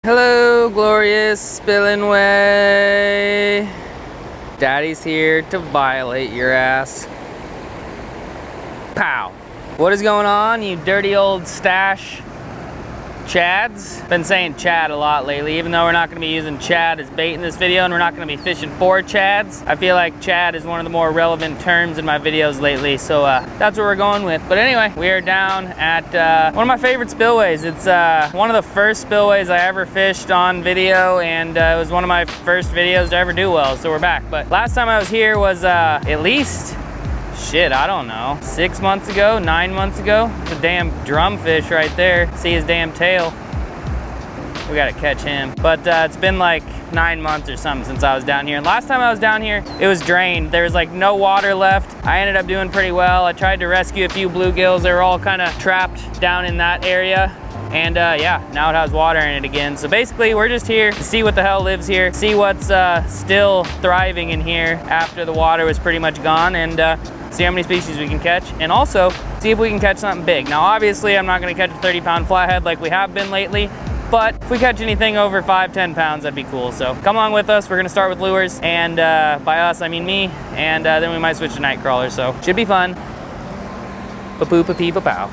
Hello, glorious Spillway. Daddy's here to violate your ass. Pow. What is going on, you dirty old stash chads? Been saying chad a lot lately, even though we're not going to be using chad as bait in this video and we're not going to be fishing for chads. I feel like chad is one of the more relevant terms in my videos lately, so that's what we're going with. But anyway, we are down at one of my favorite spillways. It's one of the first spillways I ever fished on video, and it was one of my first videos to ever do well, so we're back. But last time I was here was at least, shit, I don't know, 6 months ago, 9 months ago. It's a damn drumfish right there. See his damn tail. We gotta catch him. But it's been like 9 months or something since I was down here. And last time I was down here, it was drained. There was like no water left. I ended up doing pretty well. I tried to rescue a few bluegills. They were all kind of trapped down in that area. And yeah, now it has water in it again. So basically, we're just here to see what the hell lives here, see what's still thriving in here after the water was pretty much gone, and see how many species we can catch, and also see if we can catch something big. Now, obviously, I'm not gonna catch a 30-pound flathead like we have been lately, but if we catch anything over 5-10 pounds, that'd be cool. So come along with us. We're gonna start with lures, and by us, I mean me, and then we might switch to nightcrawlers, so should be fun. Pa-poo-pa-pee-pa-pow.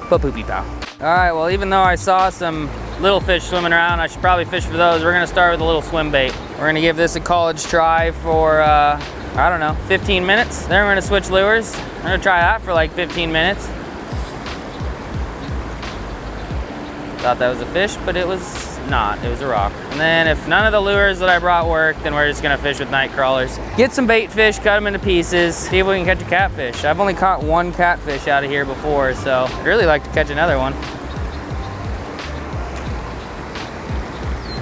Pa-poo-pee-pow. All right, well, even though I saw some little fish swimming around, I should probably fish for those. We're gonna start with a little swim bait. We're gonna give this a college try for, I don't know, 15 minutes. Then we're gonna switch lures. We're gonna try that for like 15 minutes. Thought that was a fish, but it was not. It was a rock. And then if none of the lures that I brought work, then we're just gonna fish with night crawlers. Get some bait fish, cut them into pieces, see if we can catch a catfish. I've only caught one catfish out of here before, so I'd really like to catch another one.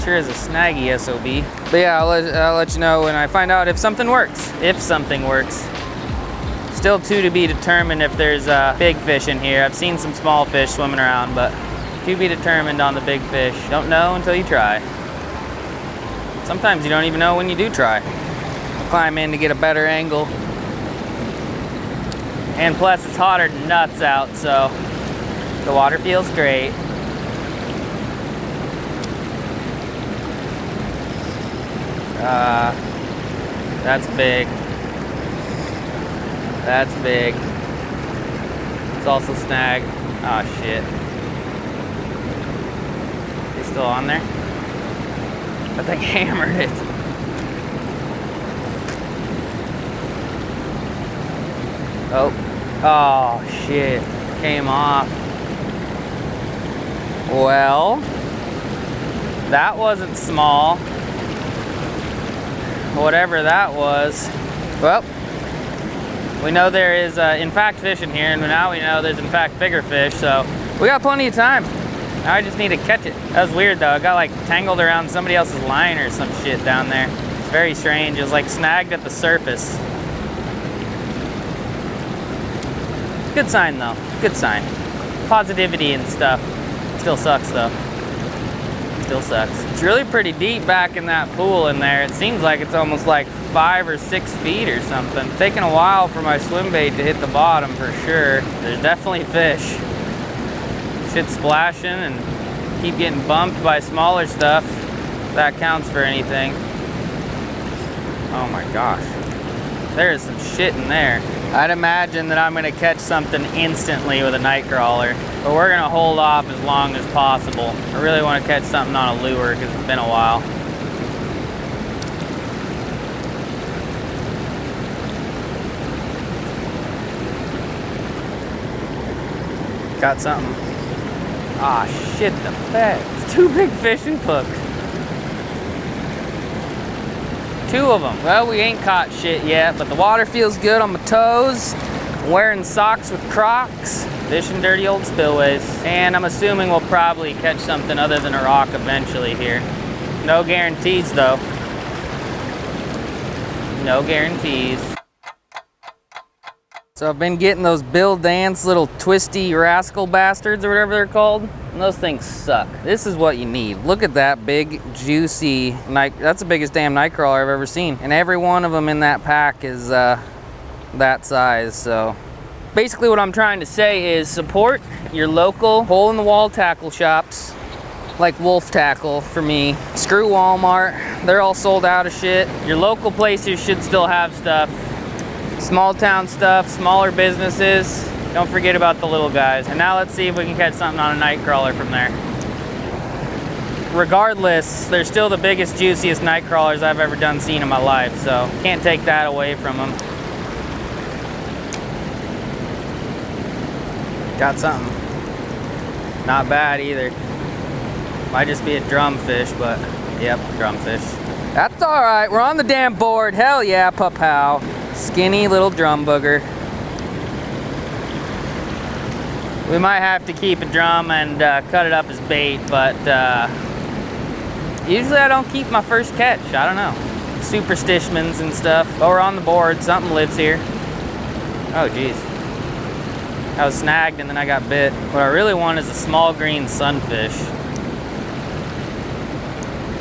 Sure is a snaggy SOB. But yeah, I'll let you know when I find out if something works. If something works. Still to be determined if there's big fish in here. I've seen some small fish swimming around, but to be determined on the big fish. Don't know until you try. Sometimes you don't even know when you do try. I'll climb in to get a better angle. And plus it's hotter than nuts out, so the water feels great. That's big. That's big. It's also snag. Oh shit. Is he still on there? That thing hammered it. Oh. Oh shit. Came off. Well, that wasn't small. Whatever that was. Well, we know there is in fact fish in here, and now we know there's in fact bigger fish, so we got plenty of time. Now I just need to catch it. That was weird though. It got like tangled around somebody else's line or some shit down there. It's very strange. It was like snagged at the surface. Good sign though. Good sign. Positivity and stuff. Still sucks though. Still sucks. It's really pretty deep back in that pool in there. It seems like it's almost like 5 or 6 feet or something. It's taking a while for my swim bait to hit the bottom for sure. There's definitely fish. Shit's splashing and keep getting bumped by smaller stuff. If that counts for anything. Oh my gosh. There is some shit in there. I'd imagine that I'm gonna catch something instantly with a night crawler, but we're gonna hold off as long as possible. I really wanna catch something on a lure because it's been a while. Got something. Ah, shit, the feds. 2 big fishing hooks. 2 of them. Well, we ain't caught shit yet, but the water feels good on my toes. I'm wearing socks with Crocs, fishing dirty old spillways. And I'm assuming we'll probably catch something other than a rock eventually here. No guarantees though. No guarantees. So I've been getting those Bill Dance little twisty rascal bastards or whatever they're called. And those things suck. This is what you need. Look at that big, juicy night. That's the biggest damn night crawler I've ever seen. And every one of them in that pack is that size, so. Basically what I'm trying to say is support your local hole-in-the-wall tackle shops like wolf tackle for me. Screw Walmart, they're all sold out of shit. Your local places should still have stuff. Small town stuff, smaller businesses. Don't forget about the little guys. And now let's see if we can catch something on a nightcrawler from there. Regardless, they're still the biggest, juiciest nightcrawlers I've ever done seen in my life, so can't take that away from them. Got something. Not bad either. Might just be a drumfish, but yep, drumfish. That's all right, we're on the damn board. Hell yeah, papow. Skinny little drum booger. We might have to keep a drum and cut it up as bait, but usually I don't keep my first catch. I don't know. Superstitions and stuff. But we're on the board. Something lives here. Oh, geez. I was snagged and then I got bit. What I really want is a small green sunfish.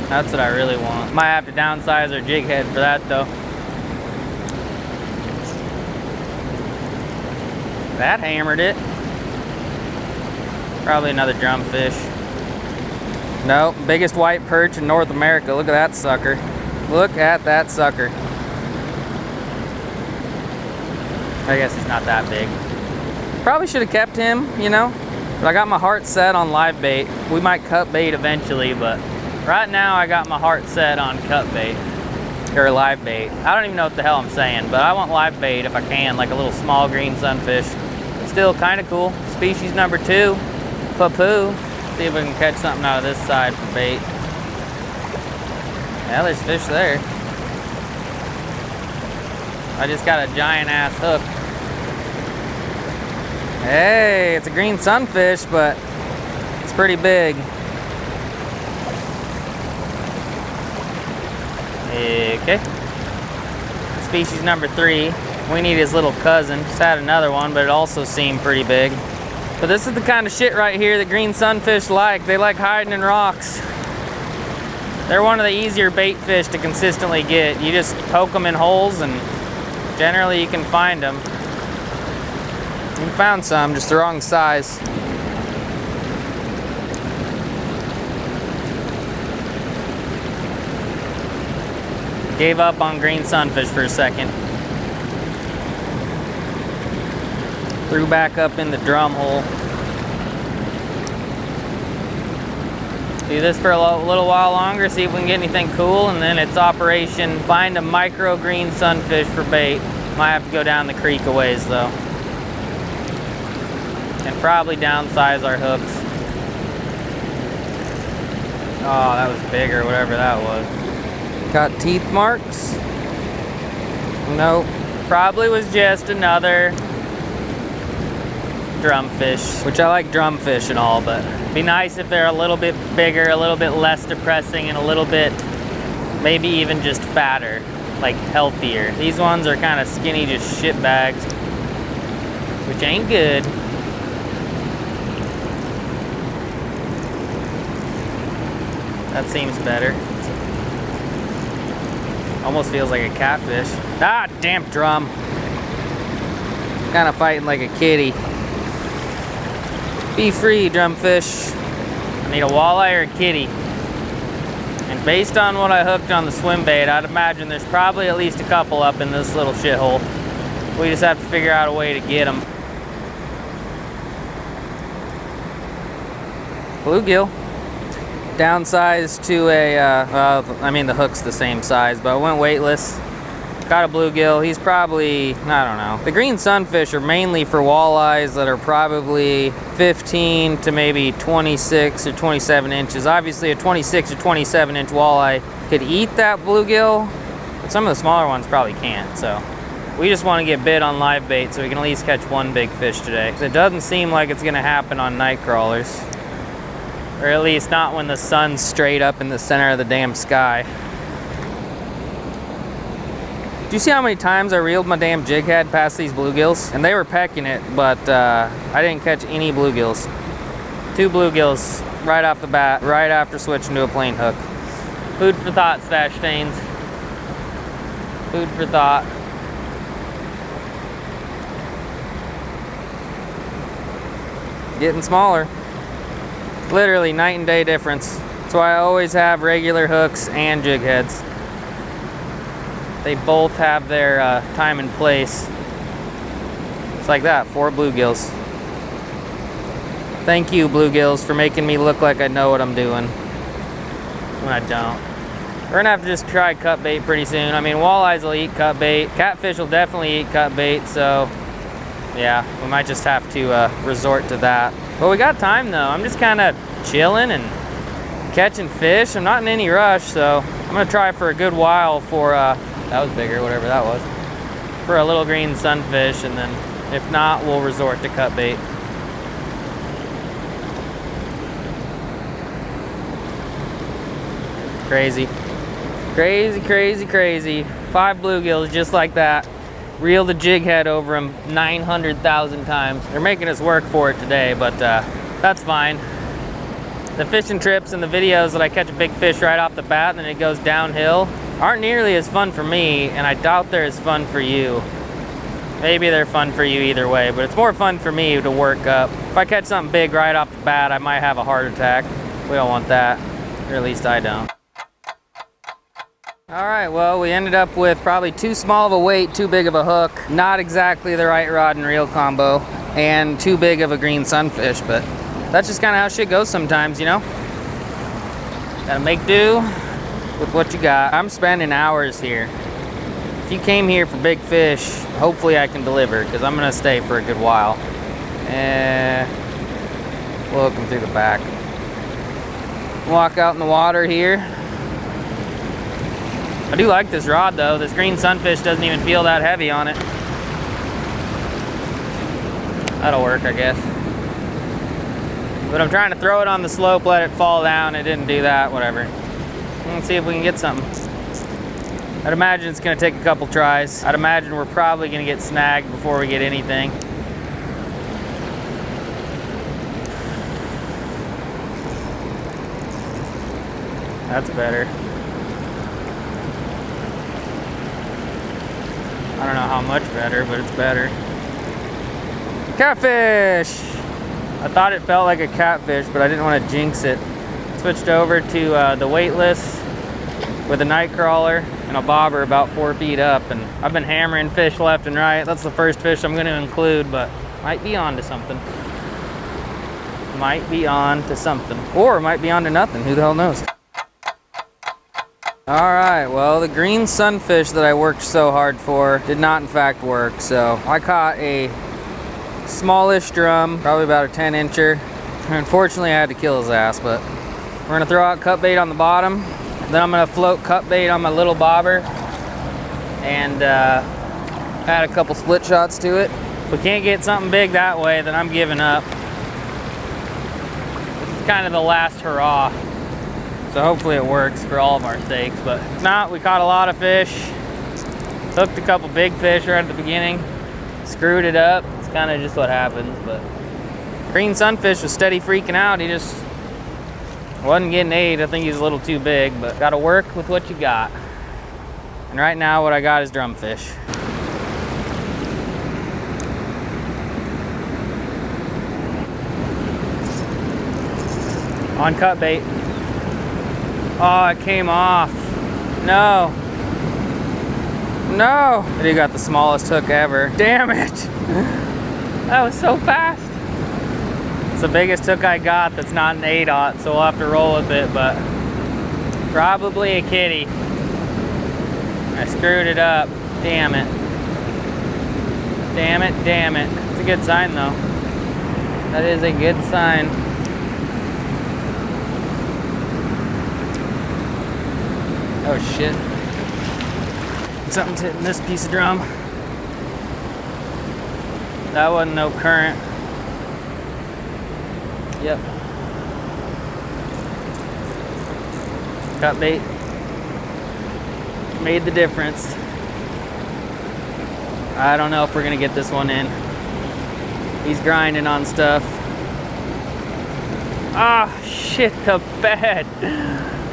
That's what I really want. Might have to downsize our jig head for that, though. That hammered it. Probably another drumfish. Nope, biggest white perch in North America. Look at that sucker. Look at that sucker. I guess he's not that big. Probably should have kept him, you know, but I got my heart set on live bait. We might cut bait eventually, but right now I got my heart set on cut bait, or live bait. I don't even know what the hell I'm saying, but I want live bait if I can, like a little small green sunfish. Still kind of cool. Species number 2, PAAA. See if we can catch something out of this side for bait. Yeah, there's fish there. I just got a giant ass hook. Hey, it's a green sunfish, but it's pretty big. Okay. Species number 3. We need his little cousin. Just had another one, but it also seemed pretty big. But this is the kind of shit right here that green sunfish like. They like hiding in rocks. They're one of the easier bait fish to consistently get. You just poke them in holes and generally you can find them. We found some, just the wrong size. Gave up on green sunfish for a second. Threw back up in the drum hole. Do this for a little while longer, see if we can get anything cool, and then it's operation find a micro green sunfish for bait. Might have to go down the creek a ways though. And probably downsize our hooks. Oh, that was big or whatever that was. Got teeth marks? Nope. Probably was just another drumfish, which I like drumfish and all, but it'd be nice if they're a little bit bigger, a little bit less depressing, and a little bit, maybe even just fatter, like healthier. These ones are kind of skinny, just shit bags, which ain't good. That seems better. Almost feels like a catfish. Ah, damn drum. Kind of fighting like a kitty. Be free, drumfish. I need a walleye or a kitty. And based on what I hooked on the swim bait, I'd imagine there's probably at least a couple up in this little shithole. We just have to figure out a way to get them. Bluegill. Downsized to a, I mean the hook's the same size, but I went weightless. Got a bluegill. He's probably, I don't know. The green sunfish are mainly for walleyes that are probably 15 to maybe 26 or 27 inches. Obviously a 26 or 27 inch walleye could eat that bluegill, but some of the smaller ones probably can't. So we just want to get bit on live bait so we can at least catch one big fish today. It doesn't seem like it's gonna happen on night crawlers, or at least not when the sun's straight up in the center of the damn sky. Do you see how many times I reeled my damn jig head past these bluegills? And they were pecking it, but I didn't catch any bluegills. 2 bluegills right off the bat, right after switching to a plain hook. Food for thought, Stash Stains. Food for thought. Getting smaller. Literally night and day difference. That's why I always have regular hooks and jig heads. They both have their time and place. It's like that, 4 bluegills. Thank you, bluegills, for making me look like I know what I'm doing when I don't. We're gonna have to just try cut bait pretty soon. I mean, walleyes will eat cut bait. Catfish will definitely eat cut bait, so yeah, we might just have to resort to that. But we got time though. I'm just kind of chilling and catching fish. I'm not in any rush, so I'm gonna try for a good while for, that was bigger, whatever that was, for a little green sunfish, and then if not, we'll resort to cut bait. Crazy. Crazy, crazy, crazy. 5 bluegills just like that. Reel the jig head over them 900,000 times. They're making us work for it today, but that's fine. The fishing trips and the videos that I catch a big fish right off the bat and then it goes downhill aren't nearly as fun for me, and I doubt they're as fun for you. Maybe they're fun for you either way, but it's more fun for me to work up. If I catch something big right off the bat, I might have a heart attack. We don't want that, or at least I don't. All right, well, we ended up with probably too small of a weight, too big of a hook, not exactly the right rod and reel combo, and too big of a green sunfish, but that's just kind of how shit goes sometimes, you know? Gotta make do with what you got. I'm spending hours here. If you came here for big fish, hopefully I can deliver, because I'm gonna stay for a good while. We'll hook them through the back. Walk out in the water here. I do like this rod though. This green sunfish doesn't even feel that heavy on it. That'll work, I guess. But I'm trying to throw it on the slope, let it fall down. It didn't do that, whatever. Let's see if we can get something. I'd imagine it's gonna take a couple tries. I'd imagine we're probably gonna get snagged before we get anything. That's better. I don't know how much better, but it's better. Catfish! I thought it felt like a catfish, but I didn't want to jinx it. Switched over to the weightless with a nightcrawler and a bobber about 4 feet up, and I've been hammering fish left and right. That's the first fish I'm going to include, but might be on to something. Might be on to something. Or might be on to nothing. Who the hell knows? Alright, well, the green sunfish that I worked so hard for did not in fact work, so I caught a smallish drum, probably about a 10-incher. Unfortunately, I had to kill his ass, but we're gonna throw out cut bait on the bottom, then I'm gonna float cut bait on my little bobber, and add a couple split shots to it. If we can't get something big that way, then I'm giving up. This is kind of the last hurrah. So hopefully it works for all of our sakes, but if not, we caught a lot of fish. Hooked a couple big fish right at the beginning. Screwed it up. It's kind of just what happens, but green sunfish was steady freaking out. He just wasn't getting ate. I think he's a little too big, but gotta work with what you got. And right now what I got is drumfish. On cut bait. Oh, it came off. No. No. He got the smallest hook ever. Damn it. That was so fast. It's the biggest hook I got that's not an 8/0, so we'll have to roll with it, but probably a kitty. I screwed it up. Damn it. Damn it, damn it. It's a good sign though. That is a good sign. Oh shit. Something's hitting this piece of drum. That wasn't no current. Yep. Cut bait. Made the difference. I don't know if we're gonna get this one in. He's grinding on stuff. Ah, shit the bed.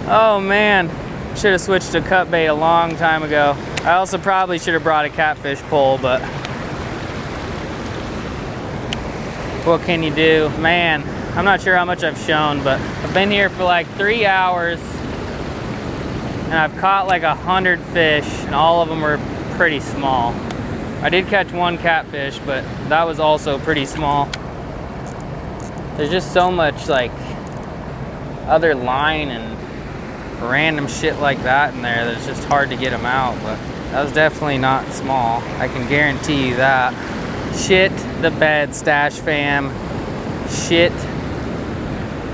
Oh man. Should have switched to cut bait a long time ago. I also probably should have brought a catfish pole, but what can you do? Man, I'm not sure how much I've shown, but I've been here for like 3 hours and I've caught like 100 fish, and all of them were pretty small. I did catch one catfish, but that was also pretty small. There's just so much like other line and random shit like that in there that it's just hard to get them out, but that was definitely not small. I can guarantee you that. Shit the bed, Stash fam. Shit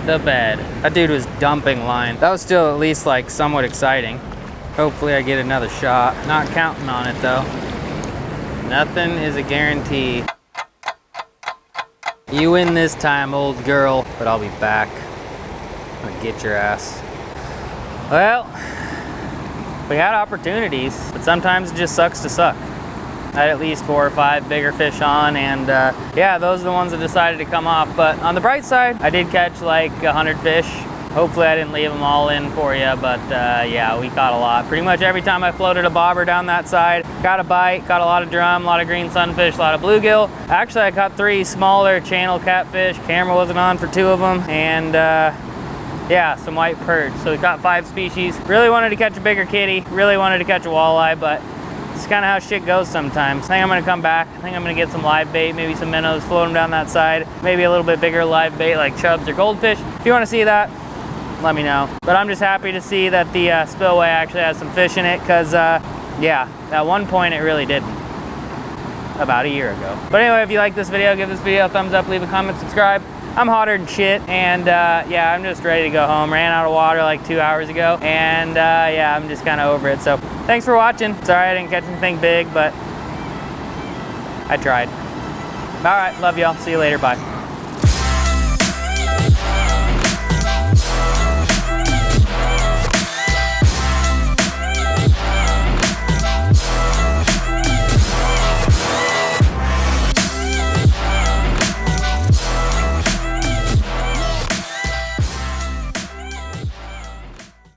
the bed. That dude was dumping line. That was still at least like somewhat exciting. Hopefully I get another shot. Not counting on it though. Nothing is a guarantee. You win this time, old girl, but I'll be back. I'm gonna get your ass. Well, we had opportunities, but sometimes it just sucks to suck. I had at least 4 or 5 bigger fish on, and yeah, those are the ones that decided to come off. But on the bright side, I did catch like 100 fish. Hopefully I didn't leave them all in for you, but yeah, we caught a lot. Pretty much every time I floated a bobber down that side, got a bite, caught a lot of drum, a lot of green sunfish, a lot of bluegill. Actually, I caught 3 smaller channel catfish. Camera wasn't on for 2 of them, and yeah, some white perch. So we caught 5 species. Really wanted to catch a bigger kitty, really wanted to catch a walleye, but it's kind of how shit goes sometimes. I think I'm gonna come back. I think I'm gonna get some live bait, maybe some minnows, float them down that side. Maybe a little bit bigger live bait like chubs or goldfish. If you wanna see that, let me know. But I'm just happy to see that the Spillway actually has some fish in it, because yeah, at one point it really didn't. About a year ago. But anyway, if you like this video, give this video a thumbs up, leave a comment, subscribe. I'm hotter than shit, and yeah, I'm just ready to go home. Ran out of water like 2 hours ago, and yeah, I'm just kind of over it. So thanks for watching. Sorry I didn't catch anything big, but I tried. All right, love y'all. See you later. Bye.